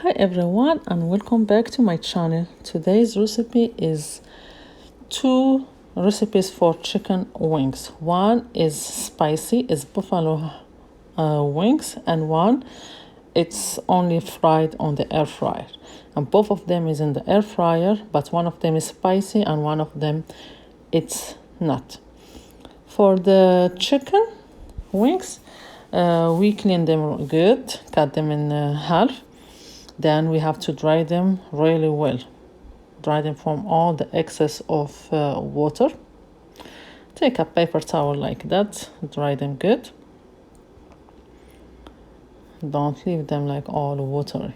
Hi everyone and welcome back to my channel. Today's recipe is two recipes for chicken wings. One is spicy, is buffalo wings, and one it's only fried on the air fryer. And both of them is in the air fryer, but one of them is spicy and one of them it's not. For the chicken wings, we clean them good, cut them in half. Then we have to dry them really well. Dry them from all the excess of water. Take a paper towel like that, dry them good. Don't leave them like all watery.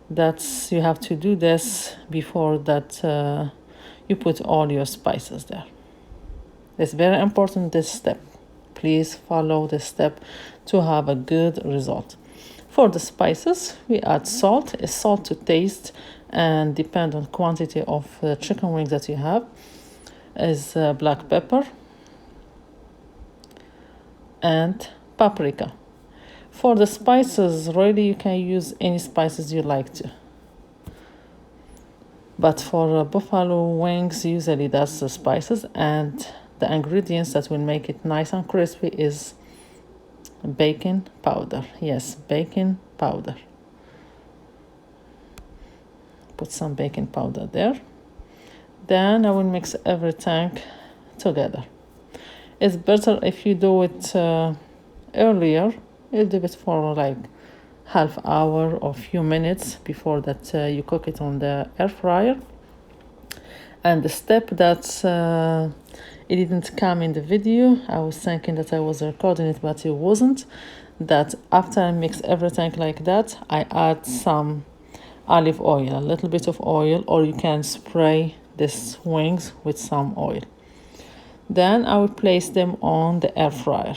You have to do this before that you put all your spices there. It's very important, this step. Please follow this step to have a good result. For the spices, we add salt. It's salt to taste and depend on quantity of chicken wings that you have. Is black pepper and paprika. For the spices, really you can use any spices you like to. But for buffalo wings, usually that's the spices, and the ingredients that will make it nice and crispy is baking powder. Yes, baking powder. Put some baking powder there. Then I will mix everything together. It's better if you do it earlier. You'll do it for like half hour or few minutes before that you cook it on the air fryer. And the step that it didn't come in the video, I was thinking that I was recording it, but it wasn't. That after I mix everything like that, I add some olive oil, a little bit of oil, or you can spray these wings with some oil. Then I will place them on the air fryer.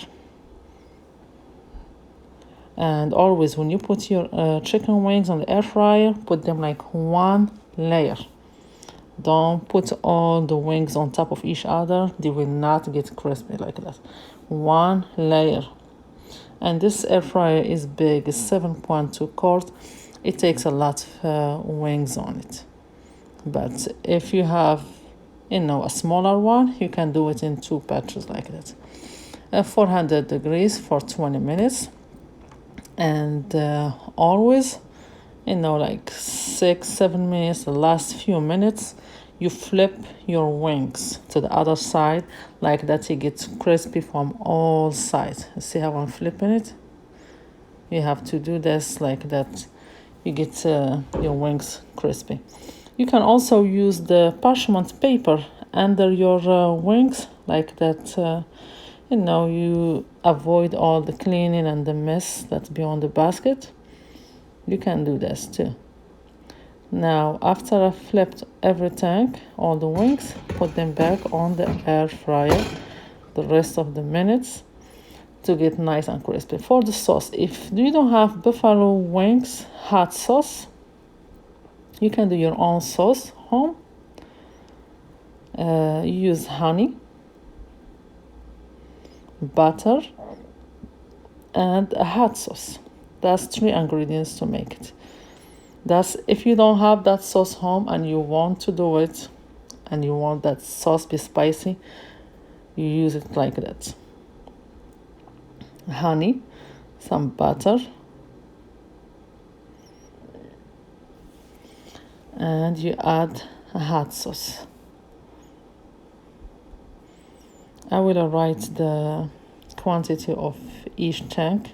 And always when you put your chicken wings on the air fryer, put them like one layer. Don't put all the wings on top of each other. They will not get crispy like that. One layer. And this air fryer is big. It's 7.2 quart. It takes a lot of wings on it. But if you have, a smaller one, you can do it in two batches like that. 400 degrees for 20 minutes. And always, like 6-7 minutes, the last few minutes, you flip your wings to the other side like that. It gets crispy from all sides. See how I'm flipping it? You have to do this like that. You get your wings crispy. You can also use the parchment paper under your wings like that. You avoid all the cleaning and the mess that's beyond the basket. You can do this too. Now, after I flipped everything, all the wings, put them back on the air fryer the rest of the minutes to get nice and crispy. For the sauce, if you don't have buffalo wings hot sauce, you can do your own sauce home. Use honey, butter, and a hot sauce. That's 3 ingredients to make it. That's if you don't have that sauce home and you want to do it and you want that sauce be spicy, you use it like that. Honey, some butter, and you add a hot sauce. I will write the quantity of each tank.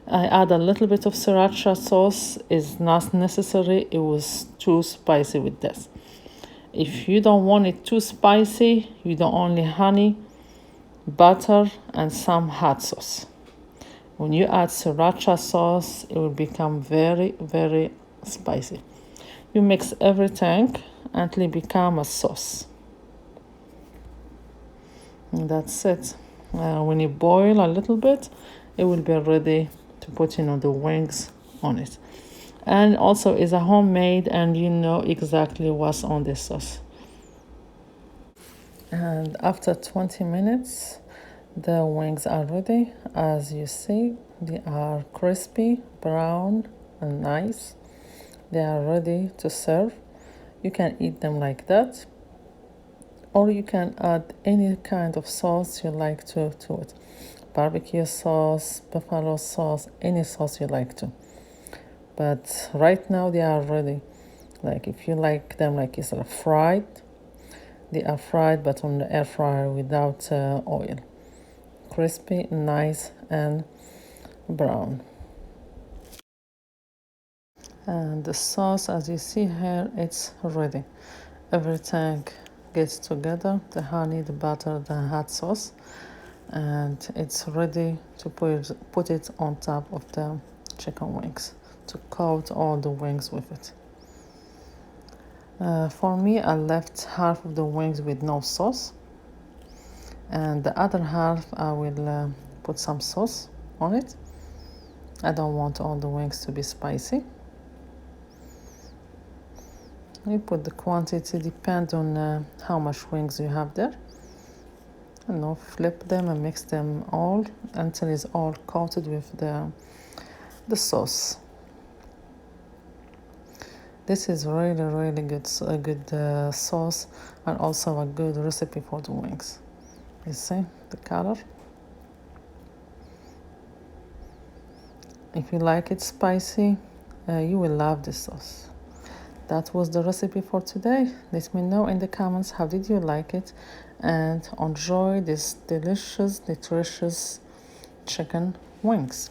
I add a little bit of sriracha sauce. It's not necessary. It was too spicy with this. If you don't want it too spicy, you do only honey, butter, and some hot sauce. When you add sriracha sauce, it will become very, very spicy. You mix everything until it becomes a sauce. And that's it. When you boil a little bit, it will be ready to put the wings on it. And also is a homemade, and you know exactly what's on this sauce. And after 20 minutes, The wings are ready. As you see, they are crispy, brown, and nice. They are ready to serve. You can eat them like that, or you can add any kind of sauce you like to it. Barbecue sauce, buffalo sauce, any sauce you like to. But right now they are ready. Like if you like them like it's fried, they are fried but on the air fryer without oil. Crispy, nice, and brown. And the sauce, as you see here, it's ready. Everything gets together, the honey, the butter, the hot sauce, and it's ready to put it on top of the chicken wings, to coat all the wings with it. For me, I left half of the wings with no sauce, and the other half I will put some sauce on it. I don't want all the wings to be spicy. You put the quantity, depend on how much wings you have there. And now flip them and mix them all until it's all coated with the sauce. This is really good, a good sauce, and also a good recipe for the wings. You see the color? If you like it spicy, you will love this sauce. That was the recipe for today. Let me know in the comments how did you like it, and enjoy this delicious, nutritious chicken wings.